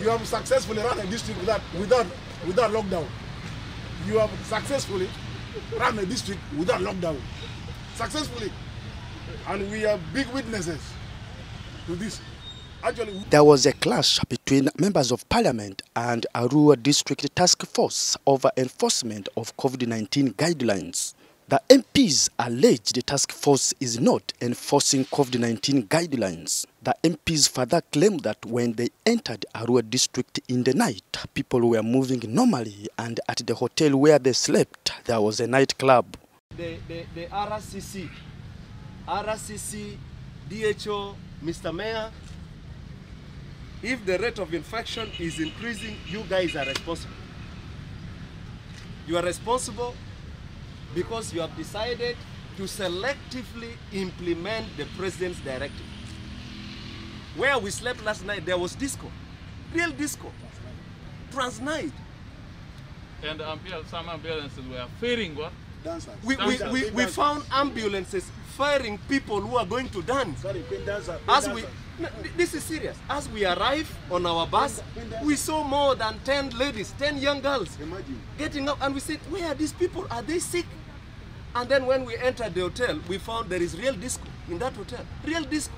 You have successfully run a district without lockdown. You have successfully run a district without lockdown. Successfully. And we are big witnesses to this. Actually, there was a clash between members of parliament and Arua District Task Force over enforcement of COVID-19 guidelines. The MPs allege the task force is not enforcing COVID-19 guidelines. The MPs further claim that when they entered Arua District in the night, people were moving normally, and at the hotel where they slept, there was a nightclub. The RCC, DHO, Mr. Mayor, if the rate of infection is increasing, you guys are responsible. You are responsible because you have decided to selectively implement the president's directive. Where we slept last night, there was disco, real disco, trans-night. And some ambulances were firing what? dancers. We found ambulances firing people who are going to dance. Sorry, dancers. This is serious. As we arrived on our bus, we saw more than 10 ladies, 10 young girls getting up, and we said, where are these people? Are they sick? And then when we entered the hotel, we found there is real disco in that hotel. Real disco.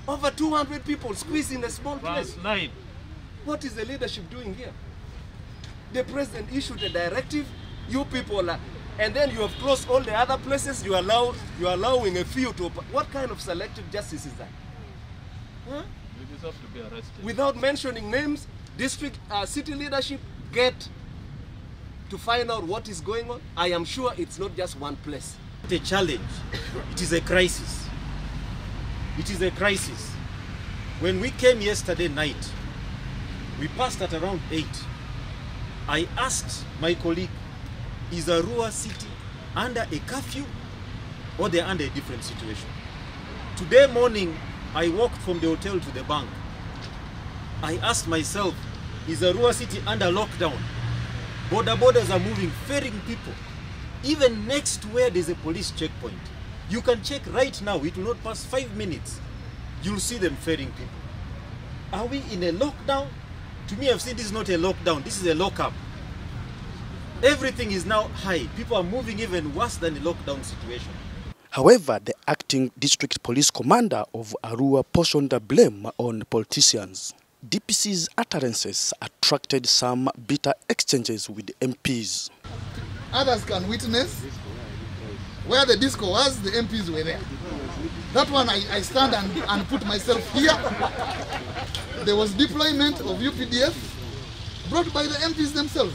Over 200 people squeezed in a small place. What is the leadership doing here? The president issued a directive, you people are, and then you have closed all the other places, you are allowing a few to, what kind of selective justice is that? Huh? You deserve to be arrested. Without mentioning names, district, city leadership get to find out what is going on. I am sure it's not just one place. It's a challenge. It is a crisis. It is a crisis. When we came yesterday night, we passed at around 8. I asked my colleague, is Arua City under a curfew or they're under a different situation? Today morning, I walked from the hotel to the bank. I asked myself, is Arua City under lockdown? Borders are moving, ferrying people. Even next to where there's a police checkpoint. You can check right now, it will not pass 5 minutes. You'll see them ferrying people. Are we in a lockdown? To me, I've seen this is not a lockdown, this is a lockup. Everything is now high. People are moving even worse than a lockdown situation. However, the acting district police commander of Arua portioned the blame on politicians. DPC's utterances attracted some bitter exchanges with MPs. Others can witness where the disco was, the MPs were there. That one I stand and put myself here. There was deployment of UPDF brought by the MPs themselves.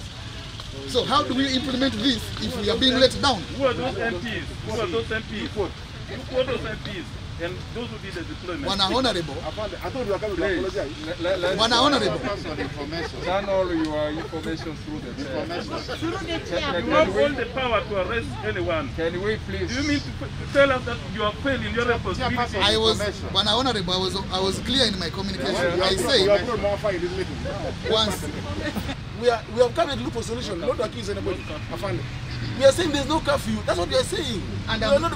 So how do we implement this if we are being let down? Who are those MPs? Who are those MPs? Who are those MPs? And those who did the deployment. One are honorable. I thought you were coming to apologize. One are honorable. Turn all your information through the chair. You have all the power to arrest anyone. Can we please? Do you mean to tell us that you are failing your responsibility? I was one are honorable. I was clear in my communication. I say once we have come to look for solution, not to accuse anybody. We are saying there's no curfew. That's what we are saying. And we are not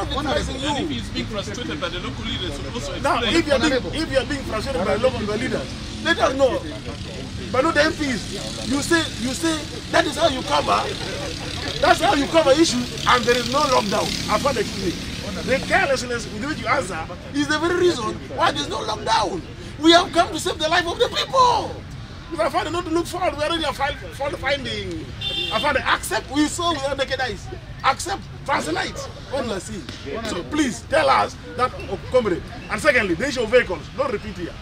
victimizing you. And if he's being frustrated by the local leaders, should also explain. Now, if you are being frustrated by local leaders, let us know. But not the MPs. You say that is how you cover. That's how you cover issues, and there is no lockdown. I found the carelessness with which you answer is the very reason why there is no lockdown. We have come to save the life of the people. If I find not to look forward, we already have finding. I found accept, we saw we are naked eyes. Accept, translate, only see. So please tell us that, comrade. And secondly, the issue of vehicles, don't repeat here.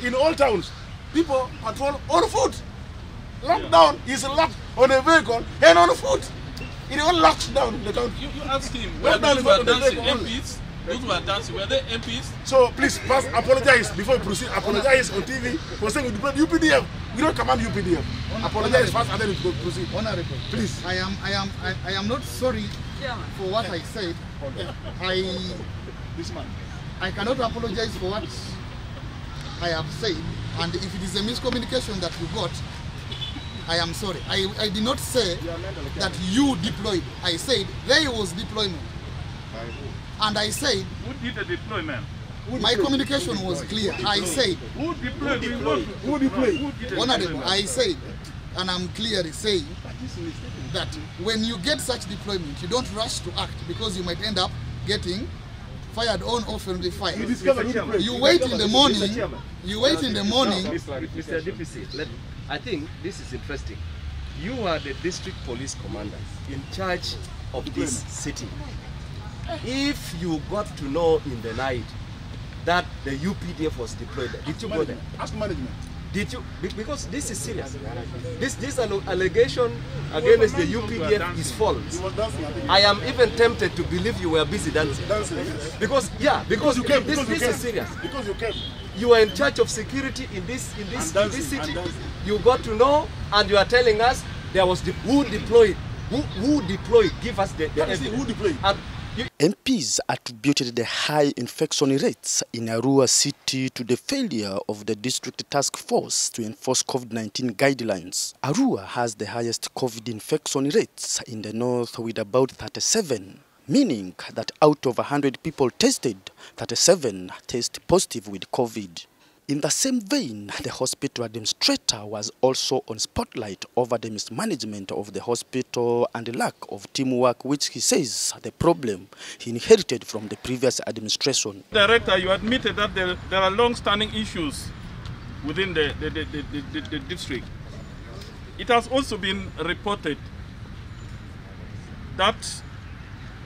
In all towns, people patrol on foot. Lockdown is locked on a vehicle and on foot. It all locks down the country. You asked him, where those who are dancing, MPs? Those who are dancing, were they MPs? So please, first apologize before we proceed. Apologize on TV for saying we deployed UPDF. We don't command UPDF. Apologize first and then we proceed. Honorable, please. I am not sorry for what I said. I cannot apologize for what I have said. And if it is a miscommunication that you got, I am sorry. I did not say that you deployed. I said there was deployment. And I said... Who did the deployment? My communication was clear. I said, Honorable, I said, and I'm clearly saying that when you get such deployment, you don't rush to act because you might end up getting fired on or friendly fire. You wait in the morning. You wait in the morning. Mr. DPC, I think this is interesting. You are the district police commander in charge of this city. If you got to know in the night that the UPDF was deployed, did you go there? Ask management. Did you? Because this is serious. This allegation against the UPDF is false. I am even tempted to believe you were busy dancing. Because you came. This is serious. Because you came. You are in charge of security in this city. You got to know, and you are telling us there was who deployed. Who deployed? Give us the evidence. Who deployed? And MPs attributed the high infection rates in Arua City to the failure of the district task force to enforce COVID-19 guidelines. Arua has the highest COVID infection rates in the north with about 37, meaning that out of 100 people tested, 37 test positive with COVID. In the same vein, the hospital administrator was also on spotlight over the mismanagement of the hospital and the lack of teamwork, which he says the problem he inherited from the previous administration. Director, you admitted that there are long-standing issues within the district. It has also been reported that,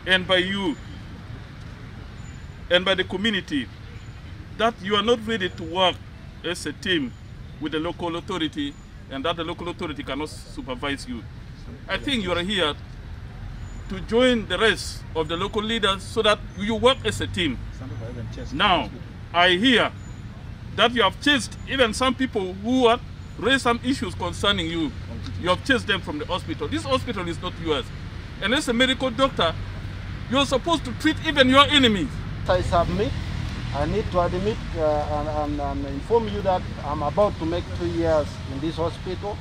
and by you, and by the community, that you are not ready to work as a team with the local authority, and that the local authority cannot supervise you. I think you are here to join the rest of the local leaders so that you work as a team. Now, I hear that you have chased even some people who have raised some issues concerning you. You have chased them from the hospital. This hospital is not yours. And as a medical doctor, you are supposed to treat even your enemies. I submit. I need to admit and inform you that I'm about to make 2 years in this hospital,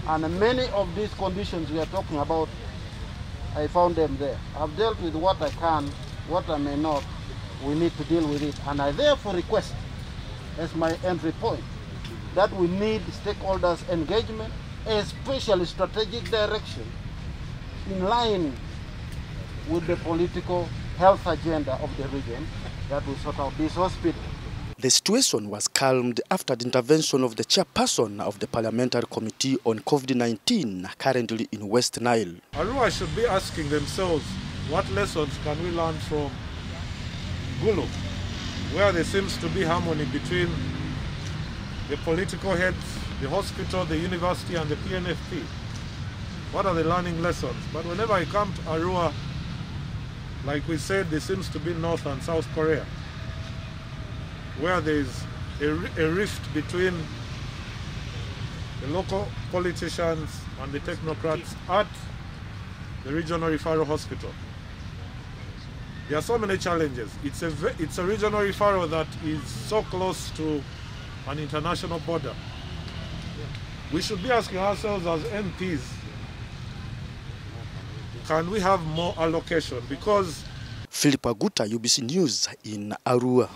and many of these conditions we are talking about, I found them there. I've dealt with what I can, what I may not. We need to deal with it, and I therefore request, as my entry point, that we need stakeholders' engagement, especially strategic direction, in line with the political health agenda of the region, that will sort out this hospital. The situation was calmed after the intervention of the chairperson of the Parliamentary Committee on COVID-19, currently in West Nile. Arua should be asking themselves, what lessons can we learn from Gulu, where there seems to be harmony between the political heads, the hospital, the university, and the PNFP. What are the learning lessons? But whenever I come to Arua, like we said, there seems to be North and South Korea, where there is a rift between the local politicians and the technocrats at the regional referral hospital. There are so many challenges. It's a regional referral that is so close to an international border. We should be asking ourselves as MPs, can we have more allocation? Because Philip Aguta, UBC News in Arua.